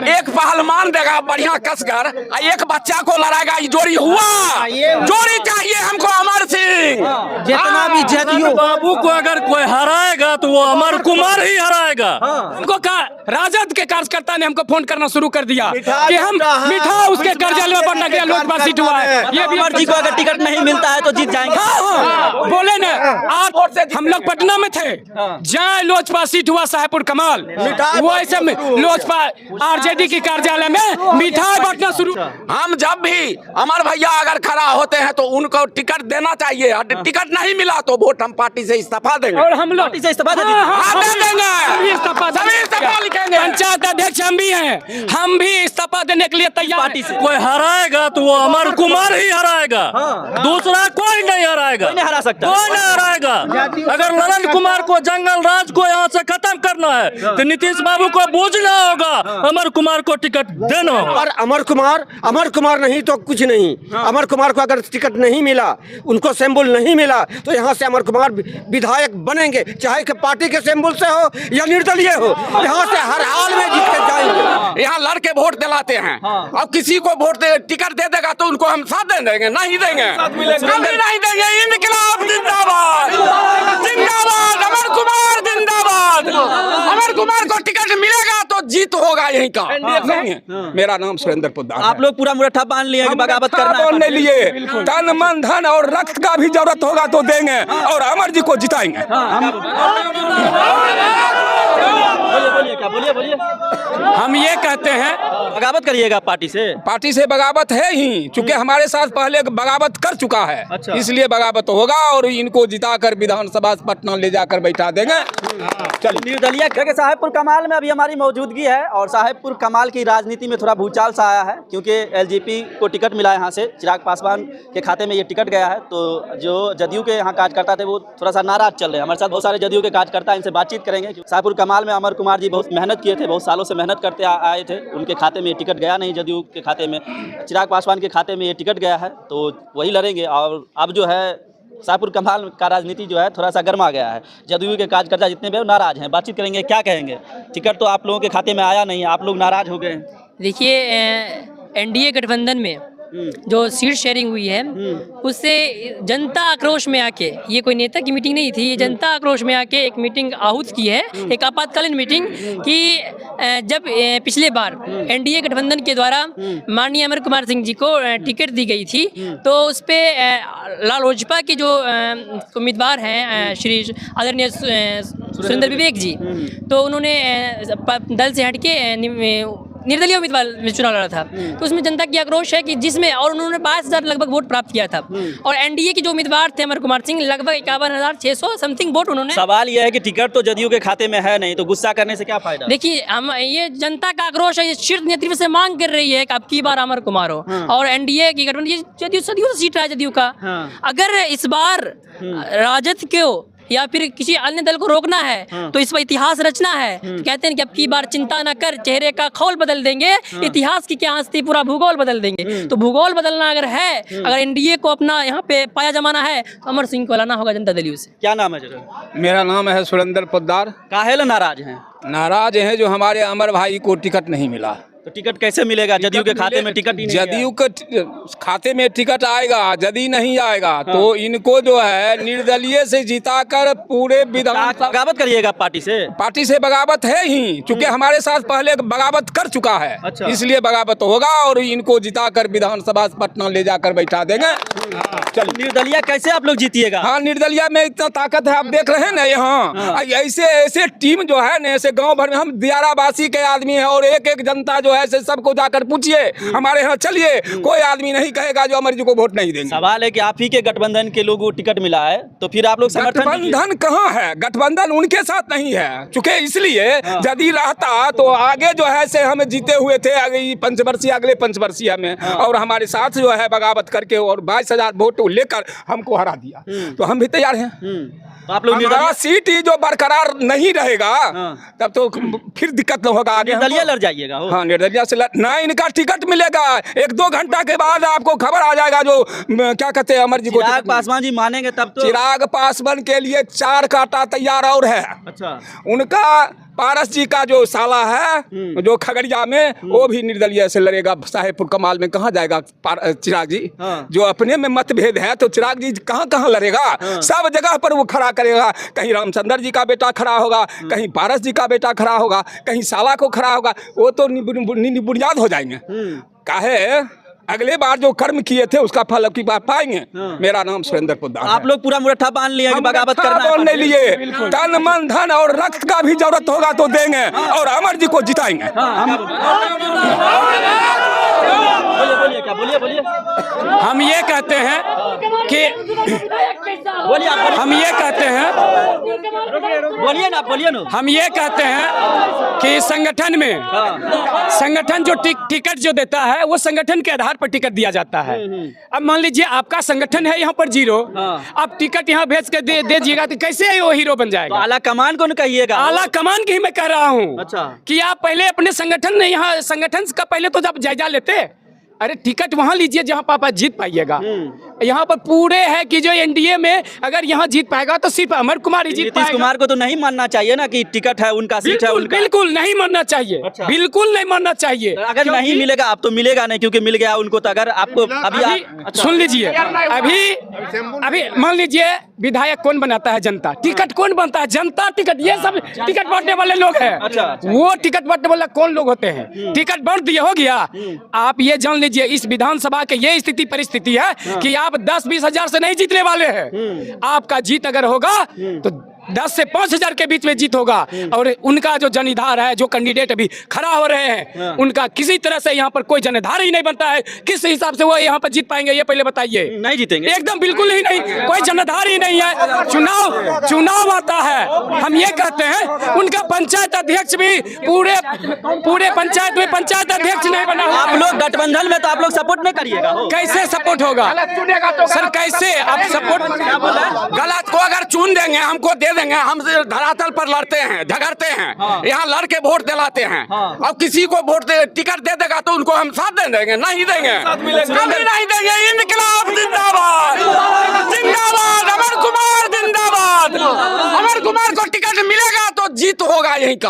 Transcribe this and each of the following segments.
एक पहलवान देगा बढ़िया कसकर, एक बच्चा को लड़ाएगा, ये जोड़ी हुआ। जोड़ी चाहिए हमको अमर सिंह। जितना भी जदयू बाबू को अगर कोई हराएगा तो वो अमर कुमार ही हराएगा। हमको राजद के कार्यकर्ता ने हमको फोन करना शुरू कर दिया कि हम मिठा उसके कर्जल पर नगरिया लोजपा सीट हुआ है, ये भी अमर जी को अगर टिकट नहीं मिलता है तो जीत जाएंगे। बोले ना, आज हम लोग पटना में थे, जहाँ लोजपा सीट हुआ साहेबपुर कमाल, वो ऐसे लोजपा आरजेडी के कार्यालय में मिठाई बांटना शुरू। हम जब भी अमर भैया अगर खड़ा होते हैं तो उनको टिकट देना चाहिए, टिकट नहीं मिला तो वोट हम पार्टी से इस्तीफा देंगे। और हम लोग पार्टी से इस्तीफा दे देंगे, इस्तीफा लिखेंगे। पंचायत अध्यक्ष हम भी हैं, हम भी इस्तीफा देने के लिए तैयार। पार्टी से कोई हराएगा तो वो अमर कुमार ही हराएगा, दूसरा कोई नहीं हराएगा, नहीं हरा सकता, कोई नहीं हराएगा। अगर नरेंद्र कुमार को, जंगल राज को यहाँ से खत्म करना है तो नीतीश बाबू को बूझना होगा, अमर कुमार को टिकट देना होगा। और अमर कुमार नहीं तो कुछ नहीं। अमर कुमार को अगर टिकट नहीं मिला, उनको सिंबल नहीं मिला तो यहाँ से अमर कुमार विधायक बनेंगे, चाहे कि पार्टी के सिंबल से हो या निर्दलीय हो, यहाँ से हर हाल में जीत के जाएंगे। यहाँ लड़के वोट दिलाते हैं, अब किसी को वोट टिकट दे देगा तो उनको हम साथ दे देंगे, नहीं देंगे, कभी नहीं देंगे। इनकलाब जिंदाबाद, जिंदाबाद, अमर कुमार जिंदाबाद। अमर कुमार को टिकट मिलेगा तो जीत होगा यहीं का। नहीं है, मेरा नाम सुरेंद्र पोद्दार। आप लोग पूरा मुरट्ठा बांध लिए कि बगावत करना है। बोलने लिए तन मन धन और रक्त का भी जरूरत होगा तो देंगे और अमर जी को जिताएंगे। बोलिए। हम ये कहते हैं, बगावत करिएगा पार्टी से। पार्टी से बगावत है ही, चूंकि हमारे साथ पहले बगावत कर चुका है। अच्छा। इसलिए बगावत होगा और इनको जिताकर विधानसभा पटना ले जाकर बैठा देंगे। चलिए। निर्दलीय क्योंकि साहेबपुर कमाल में अभी हमारी मौजूदगी है और साहेबपुर कमाल की राजनीति में थोड़ा भूचाल सा आया है, क्योंकि एलजेपी को टिकट मिला यहाँ से, चिराग पासवान के खाते में ये टिकट गया है। तो जो जदयू के यहाँ कार्यकर्ता थे वो थोड़ा सा नाराज चल रहे हैं। हमारे साथ बहुत सारे जदयू के कार्यकर्ता, इनसे बातचीत करेंगे। साहेबपुर कमाल में अमर कुमार जी बहुत मेहनत किए थे, बहुत सालों से मेहनत करते आए थे, उनके खाते में ये टिकट गया नहीं, जदयू के खाते में, चिराग पासवान के खाते में ये टिकट गया है, तो वही लड़ेंगे। और अब जो है साहेबपुर कमाल का राजनीति जो है थोड़ा सा गर्मा गया है, जदयू के कार्यकर्ता जितने भी नाराज हैं। बातचीत करेंगे, क्या कहेंगे? टिकट तो आप लोगों के खाते में आया नहीं, आप लोग नाराज हो गए। देखिए, एनडीए गठबंधन में जो सीट शेयरिंग हुई है उससे जनता आक्रोश में आके, ये कोई नेता की मीटिंग नहीं थी, ये जनता आक्रोश में आके एक मीटिंग आहूत की है, एक आपातकालीन मीटिंग कि जब पिछले बार एनडीए गठबंधन के द्वारा माननीय अमर कुमार सिंह जी को टिकट दी गई थी, तो उस पर लोजपा के जो उम्मीदवार हैं श्री आदरणीय सुरेंद्र विवेक जी, तो उन्होंने दल से हटके निर्दलीय उम्मीदवार में चुनाव लड़ा था। तो उसमें जनता की आक्रोश है कि जिसमें, और उन्होंने 52,000 लगभग वोट प्राप्त किया था, और एनडीए के जो उम्मीदवार थे अमर कुमार सिंह लगभग 51,600 समथिंग वोट उन्होंने। सवाल यह है कि टिकट तो जदयू के खाते में है नहीं, तो गुस्सा करने से क्या फायदा? देखिए, हम ये जनता का आक्रोश है, ये शीर्ष नेतृत्व से मांग कर रही है कि अब की बार अमर कुमार हो। और एनडीए की गठबंधन, ये जदयू सदियों से सीट रहा है जदयू का। अगर इस बार राजद को या फिर किसी अन्य दल को रोकना है तो इस पर इतिहास रचना है। कहते हैं कि अब की बार चिंता न कर, चेहरे का खौल बदल देंगे, इतिहास की क्या हस्ती, पूरा भूगोल बदल देंगे। तो भूगोल बदलना अगर है, अगर एनडीए को अपना यहाँ पे पाया जमाना है, तो अमर सिंह को लाना होगा जनता दल से। क्या नाम है जरा? मेरा नाम है सुरेंद्र पोद्दार। काहे नाराज हैं? नाराज हैं जो हमारे अमर भाई को टिकट नहीं मिला। तो टिकट कैसे मिलेगा? जदयू के खाते में टिकट ही नहीं जदयू के खाते में टिकट आएगा, यदि नहीं आएगा तो इनको जो है निर्दलीय से जिताकर पूरे विधानसभा। बगावत करिएगा पार्टी से? पार्टी से बगावत है ही, चूंकि हमारे साथ पहले बगावत कर चुका है। अच्छा। इसलिए बगावत होगा और इनको जिताकर विधानसभा पटना ले जाकर बैठा देंगे। चलिए, निर्दलीय कैसे आप लोग जीतिएगा? हाँ, निर्दलीय में इतना ताकत है, आप देख रहे हैं ना यहाँ ऐसे टीम जो है ना, ऐसे गांव भर में हम दियाराबासी के आदमी हैं और एक एक जनता जो है ऐसे सबको जाकर पूछिए, हमारे यहाँ चलिए, कोई आदमी नहीं कहेगा जो अमर जी को वोट नहीं देंगे। सवाल है कि आप ही के गठबंधन के लोगों को टिकट मिला है, तो फिर आप लोग समर्थन? गठबंधन कहाँ है? गठबंधन उनके साथ नहीं है, चूंकि इसलिए यदि रहता तो आगे जो है से हम जीते हुए थे अगले पंचवर्षीय में, और हमारे साथ जो है बगावत करके और 22,000 वोट लेकर हमको हरा दिया, तो हम भी तैयार हैं। तो आप लोग हमारा सीट ही जो बरकरार नहीं रहेगा तब तो फिर दिक्कत न होगा आगे। निर्दलीय लड़ जाइएगा? हाँ, निर्दलीय से ना इनका टिकट मिलेगा, 1-2 घंटा के बाद आपको खबर आ जाएगा जो क्या कहते हैं अमर जी को। चिराग पासवान जी मानेंगे तब तो? चिराग पासवान के लिए 4 कांटा तैयार और है। अच्छा। उनका पारस जी का जो साला है जो खगड़िया में वो भी निर्दलीय से लड़ेगा साहेबपुर कमाल में। कहाँ जाएगा चिराग जी? जो अपने में मतभेद है तो चिराग जी कहाँ कहाँ लड़ेगा? सब जगह पर वो खड़ा करेगा। कहीं रामचंद्र जी का बेटा खड़ा होगा, कहीं पारस जी का बेटा खड़ा होगा, कहीं साला को खड़ा होगा। वो तो बुनियाद हो जाएंगे। काहे अगले बार जो कर्म किए थे उसका फल अब की बार पाएंगे। मेरा नाम सुरेंद्र पोद्दार है। आप लोग पूरा मुरट्ठा बांध लिए कि बगावत करना है? बोलने लिए तन मन धन और रक्त का भी जरूरत होगा तो देंगे और अमर जी को जिताएंगे। बोलिए क्या? बोलिए हम ये कहते हैं कि बोलिए आप हम ये कहते हैं बोलिए ना। हम ये कहते हैं कि संगठन में संगठन जो टिकट जो देता है वो संगठन के आधार पर टिकट दिया जाता है। अब मान लीजिए आपका संगठन है यहाँ पर 0, आप टिकट यहाँ भेज के दे दीजिएगा तो कैसे वो हीरो बन जाएगा? आला कमान को न कहिएगा। आला कमान की ही मैं कह रहा हूँ। अच्छा। कि आप पहले अपने संगठन ने यहाँ संगठन का पहले तो जब जायजा लेते, अरे टिकट वहां लीजिए जहां पापा जीत पाइएगा। यहाँ पर पूरे है कि जो एनडीए में अगर यहाँ जीत पाएगा तो सिर्फ अमर कुमार ही जीत नीतीश पाएगा। कुमार को तो नहीं मानना चाहिए ना कि टिकट है उनका, सीट है उनका। बिल्कुल नहीं मानना चाहिए। अच्छा। बिल्कुल नहीं मानना चाहिए। अगर नहीं मिलेगा आप तो मिलेगा नहीं, क्योंकि मिल गया उनको। तो अगर आपको अभी सुन लीजिए, अभी मान लीजिए विधायक कौन बनाता है? जनता। टिकट कौन बनता है? जनता टिकट। ये सब टिकट बांटने वाले लोग हैं। वो टिकट बांटने वाले कौन लोग होते हैं? टिकट बांट दिए, हो गया। आप ये जान लीजिए इस विधानसभा के ये स्थिति परिस्थिति है कि आप 10-20 हजार से नहीं जीतने वाले हैं। आपका जीत अगर होगा तो 10 से 5 हजार के बीच में जीत होगा। और उनका जो जनीधार है, जो कैंडिडेट अभी खड़ा हो रहे हैं, उनका किसी तरह से यहाँ पर कोई जनीधार ही नहीं बनता है। किस हिसाब से वो यहाँ पर जीत पाएंगे ये पहले बताइए। नहीं जीतेंगे एकदम बिल्कुल ही नहीं, कोई जनाधार ही नहीं है। चुनाव आता है, हम ये कहते हैं उनका पंचायत अध्यक्ष भी पूरे पंचायत में पंचायत अध्यक्ष नहीं बना। आप लोग गठबंधन में तो आप लोग सपोर्ट नहीं करिएगा। कैसे सपोर्ट होगा सर? कैसे आप सपोर्ट? गलत को अगर चुन देंगे, हमको दे देंगे, हम धरातल पर लड़ते हैं, झगड़ते हैं, यहाँ लड़के वोट दिलाते हैं। और किसी को टिकट दे देगा तो उनको हम साथ दे देंगे, नहीं देंगे, कभी नहीं देंगे। इनकलाब जिंदाबाद, जिंदाबाद, अमर कुमार जिंदाबाद। अमर कुमार को टिकट मिलेगा तो जीत होगा यहीं का।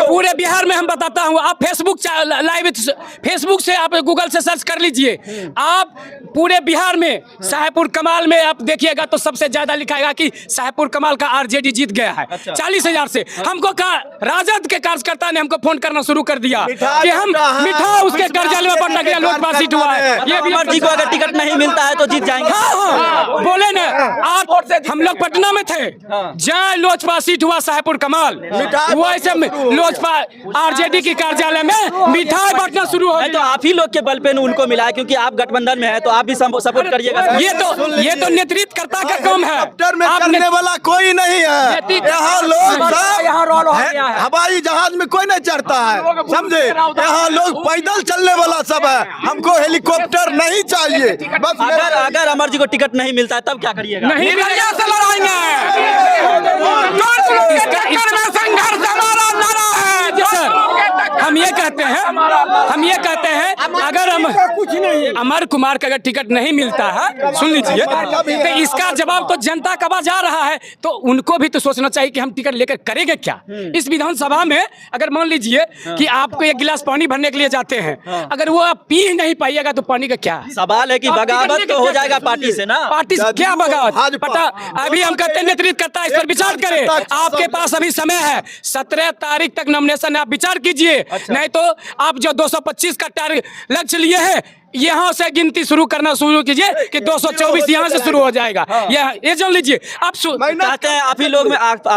पूरे बिहार में हम बताता हूँ, आप फेसबुक से आप गूगल से सर्च कर लीजिए। आप पूरे बिहार में साहेबपुर कमाल में आप देखिएगा तो सबसे ज्यादा लिखाएगा कि साहेबपुर कमाल का आरजेडी जीत गया है। 40,000 से। हमको कहा राजद के कार्यकर्ता ने हमको फोन करना शुरू कर दिया कि हम मिठा उसके कार्यालय में पटना गया, लोजपा सीट हुआ है। ये अमर जी को अगर टिकट नहीं मिलता है तो जीत जाएंगे। हाँ, बोले ना आप, हम लोग पटना में थे जहाँ लोजपा सीट हुआ साहेबपुर कमाल, वैसे लोजपा आरजेडी के कार्यालय में मिठाई बांटना शुरू हो गया। तो आप ही लोग के बल पे उनको मिला है, क्योंकि आप गठबंधन में है तो आप भी सपोर्ट करिएगा। ये तो नेतृत्वकर्ता का काम है। करने वाला कोई नहीं है। यहाँ लोग हवाई जहाज में कोई नहीं चढ़ता है, समझे? यहाँ लोग पैदल चलने वाला सब है। हमको हेलीकॉप्टर नहीं चाहिए। बस अगर अमर जी को टिकट नहीं मिलता है तब क्या करिएगा? नहीं से लड़ाएंगे। संघर्ष हमारा नारा है। हम ये कहते हैं अगर अमर कुमार का अगर टिकट नहीं मिलता है, सुन लीजिए, तो इसका जवाब तो जनता का जा रहा है। तो उनको भी तो सोचना चाहिए कि हम टिकट लेकर करेंगे क्या। इस विधानसभा में अगर मान लीजिए कि आपको 1 गिलास पानी भरने के लिए जाते हैं, अगर वो आप पी नहीं पाइएगा तो पानी का क्या सवाल है कि बगावत तो हो जाएगा पार्टी से ना। पार्टी से क्या बगावत? पता अभी हम कहते हैं नेतृत्व करता है, इस पर विचार करें। आपके पास अभी समय है, 17 तारीख तक नॉमिनेशन आप विचार कीजिए। नहीं तो आप जो 225 का टारगेट लक्ष्य लिए हैं, यहाँ से गिनती शुरू करना शुरू कीजिए कि 224 यहाँ से शुरू हो जाएगा। ये जान लीजिए। आप कहते हैं आप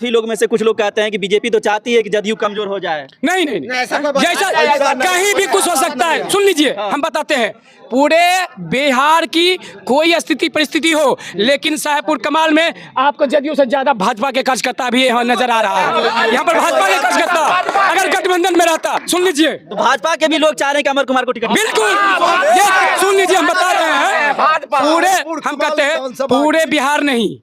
ही लोग में से कुछ लोग कहते हैं कि बीजेपी तो चाहती है कि जदयू कमजोर हो जाए। नहीं, जैसा कहीं भी कुछ हो सकता है। सुन लीजिए, हम बताते हैं पूरे बिहार की कोई स्थिति परिस्थिति हो, लेकिन साहेबपुर कमाल में आपको जदयू से ज्यादा भाजपा के कार्यकर्ता भी यहाँ नजर आ रहा है। यहाँ पर भाजपा के कार्यकर्ता अगर गठबंधन में रहता, सुन लीजिए, तो भाजपा के भी लोग चाह रहे हैं कि अमर कुमार को टिकट। बिल्कुल, सुन लीजिए, हम बता रहे हैं हम कहते हैं पूरे बिहार नहीं,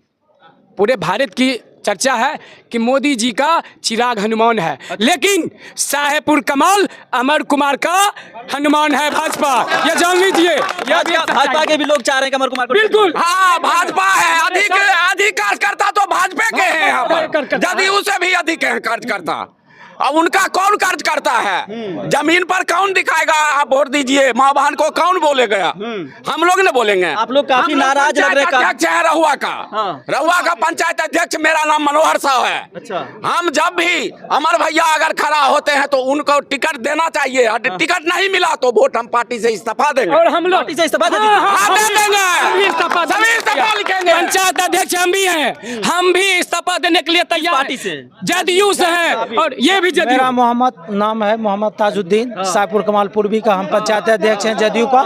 पूरे भारत की चर्चा है कि मोदी जी का चिराग हनुमान है, लेकिन साहेबपुर कमाल अमर कुमार का हनुमान है भाजपा। ये जान लीजिए। भाजपा के भी लोग चाह रहे हैं कि अमर कुमार को। बिल्कुल, हाँ, भाजपा है। अधिक कार्यकर्ता तो भाजपा के हैं। जदयू से भी अधिक है कार्यकर्ता। अब उनका कौन कार्य करता है? जमीन पर कौन दिखाएगा? आप वोट दीजिए, माँ बहन को कौन बोलेगा? हम लोग ने बोलेंगे। आप लोग काफी नाराज लग रहे हैं। अध्यक्ष है रहुआ का। रहुआ का पंचायत अध्यक्ष मेरा नाम मनोहर साहब है। अच्छा। हम जब भी अमर भैया अगर खड़ा होते हैं तो उनको टिकट देना चाहिए। टिकट नहीं मिला तो वोट हम पार्टी से इस्तीफा देंगे। और हम लोग पार्टी से इस्तीफा दे दे देंगे। सभी इस्तीफा लिखेंगे। पंचायत अध्यक्ष हम भी हैं, हम भी इस्तीफा देने के लिए तैयार पार्टी से? जदयू से हैं और ये भी जदयू। मेरा मोहम्मद नाम है मोहम्मद ताजुद्दीन, साहपुर कमाल पूर्वी का हम पंचायत अध्यक्ष हैं जदयू का।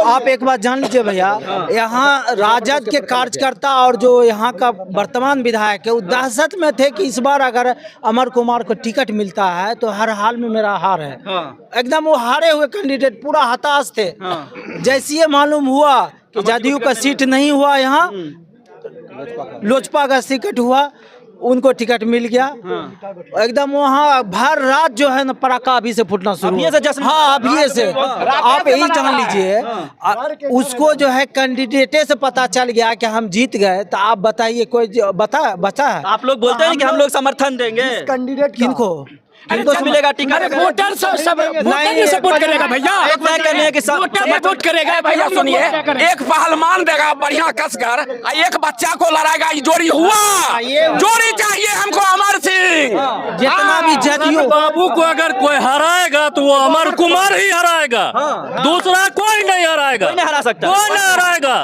आप एक बात जान लीजिए भैया, यहाँ राजद के कार्यकर्ता और जो यहाँ का वर्तमान विधायक है वो दहशत में थे कि इस बार अगर अमर कुमार को टिकट मिलता है तो हर हाल में मेरा हार है। एकदम वो हारे हुए कैंडिडेट पूरा हताश थे। जैसे ये मालूम हुआ कि जदयू का सीट नहीं हुआ, यहाँ लोजपा का टिकट हुआ, उनको टिकट मिल गया। एकदम वहाँ भर रात जो है ना पटाखा अभी से फूटना शुरू। अभी से जश्न? हाँ अभी से। आप यही जान लीजिए, उसको जो है कैंडिडेटे से पता चल गया कि हम जीत गए, तो आप बताइए कोई बचा है? आप लोग बोलते हैं कि हम लोग समर्थन देंगे कैंडिडेट किनको किनको मिलेगा टिकट? वोटर सब वोटर सपोर्ट करेगा भैया। एक तय करने हैं कि वोट करेगा भैया सुनिए, एक पहलवान देगा बढ़िया कसकर, एक बच्चा को लड़ाएगा। ये जोड़ी हुआ, जोड़ी चाहिए हमको अमर सिंह। जितना भी जदयू बाबू को अगर कोई हराएगा तो वो अमर कुमार ही हराएगा, दूसरा कोई नहीं हराएगा। कोई नहीं हरा सकता। कोई नहीं हराएगा।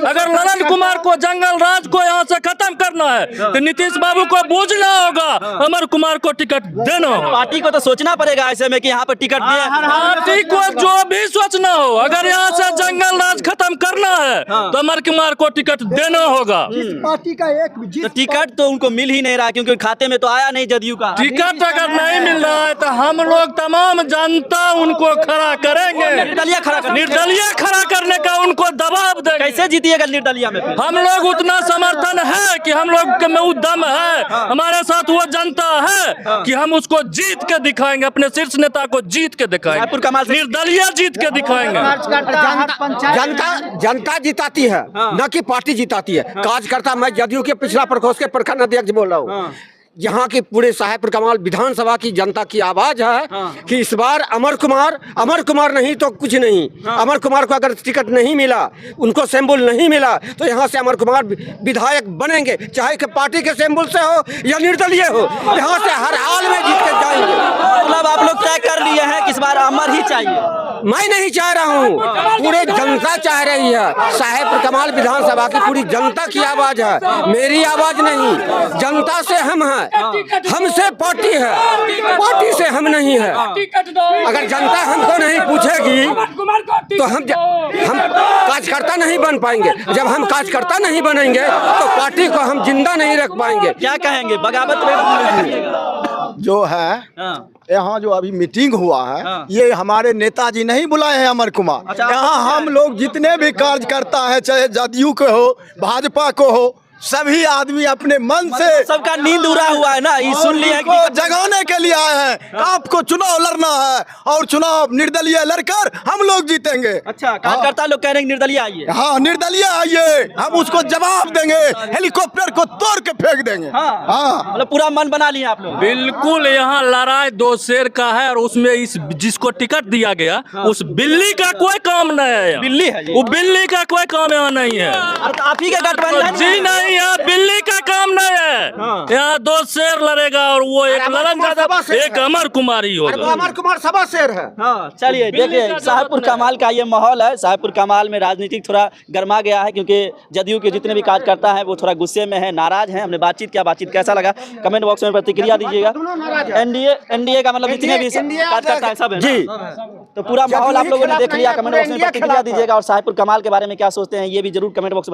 अगर नरेंद्र कुमार को जंगल राज को यहाँ से खत्म करना है तो नीतीश बाबू को बूझना होगा, अमर कुमार को टिकट देना होगा। पार्टी को तो सोचना पड़ेगा ऐसे में कि यहाँ पर टिकट दिए। पार्टी को जो भी सोचना हो, अगर यहाँ से जंगल राज खत्म करना है तो अमर कुमार को टिकट देना होगा। पार्टी का एक तो टिकट तो उनको मिल ही नहीं रहा क्योंकि खाते में तो आया नहीं जदयू का। टिकट अगर नहीं मिल रहा है तो हम लोग तमाम जनता उनको खड़ा करेंगे, निर्दलीय खड़ा करने का उनको दबाव देंगे। कैसे जीतिएगा निर्दलीय में? हम लोग उतना समर्थन है कि हम लोग में उद्यम है, हमारे साथ वो जनता है कि हम उसको जीत के दिखाएंगे, अपने शीर्ष नेता को जीत के दिखाएंगे, निर्दलीय जीत के दिखाएंगे। जनता जिताती है, न कि पार्टी जिताती है। कार्यकर्ता मैं जदयू के पिछला प्रकोष्ठ के प्रखंड अध्यक्ष बोल रहा हूँ। यहाँ की पूरे साहेबपुर कमाल विधानसभा की जनता की आवाज है कि इस बार अमर कुमार नहीं तो कुछ नहीं। अमर कुमार को अगर टिकट नहीं मिला, उनको सिंबल नहीं मिला, तो यहाँ से अमर कुमार विधायक बनेंगे, चाहे कि पार्टी के सिंबल से हो या निर्दलीय हो। यहाँ से हर हाल में जीत के जाएंगे। मतलब आप लोग तय कर लिए हैं कि इस बार अमर ही चाहिए? मैं नहीं चाह रहा हूँ, पूरे जनता चाह रही है। साहेबपुर कमाल विधानसभा की पूरी जनता की आवाज है, मेरी आवाज नहीं। जनता से हम हैं, हमसे पार्टी है, पार्टी से हम नहीं है। अगर जनता हमको नहीं पूछेगी तो हम कार्यकर्ता नहीं बन पाएंगे। जब हम कार्यकर्ता नहीं बनेंगे तो पार्टी को हम जिंदा नहीं रख पाएंगे। क्या कहेंगे? बगावत में जो है यहाँ जो अभी मीटिंग हुआ है, ये हमारे नेताजी नहीं बुलाए हैं अमर कुमार। यहाँ हम लोग जितने भी कार्यकर्ता है, चाहे जदयू के हो, भाजपा को हो, सभी आदमी अपने मन से सबका नींद उड़ा हुआ है ना, ये सुन लिया को जगाने के लिए आए हैं। आपको चुनाव लड़ना है और चुनाव निर्दलीय लड़कर हम लोग जीतेंगे। अच्छा, कार्यकर्ता लोग कह रहे हैं निर्दलीय आइए। हाँ, निर्दलीय आइए, हम उसको जवाब देंगे, हेलीकॉप्टर को तोड़ के फेंक देंगे। हाँ, मतलब पूरा मन बना लिया आप लोग? बिल्कुल, यहाँ लड़ाई दो शेर का है और उसमें इस जिसको टिकट दिया गया उस बिल्ली का कोई काम नहीं है। बिल्ली है वो बिल्ली का कोई काम यहाँ नहीं है। आप ही का गठबंधन? जी नहीं, यहाँ बिल्ली का काम नहीं है। यहाँ दो शेर लड़ेगा और वो एक ललन यादव, एक अमर कुमार ही होगा। अमर कुमार सभा शेर है। चलिए देखिए, साहेबपुर कमाल का ये माहौल है। साहेबपुर कमाल में राजनीतिक थोड़ा गर्मा गया है क्योंकि जदयू के जितने भी कार्यकर्ता हैं वो थोड़ा गुस्से में है, नाराज हैं। हमने बातचीत किया, बातचीत कैसा लगा कमेंट बॉक्स में प्रतिक्रिया दीजिएगा। एनडीए का मतलब जितने भी कार्यकर्ता है सब है जी। तो पूरा माहौल आप लोगों ने देख लिया, कमेंट बॉक्स में प्रतिक्रिया दीजिएगा और साहेबपुर कमाल के बारे में क्या सोचते हैं ये भी जरूर कमेंट बॉक्स में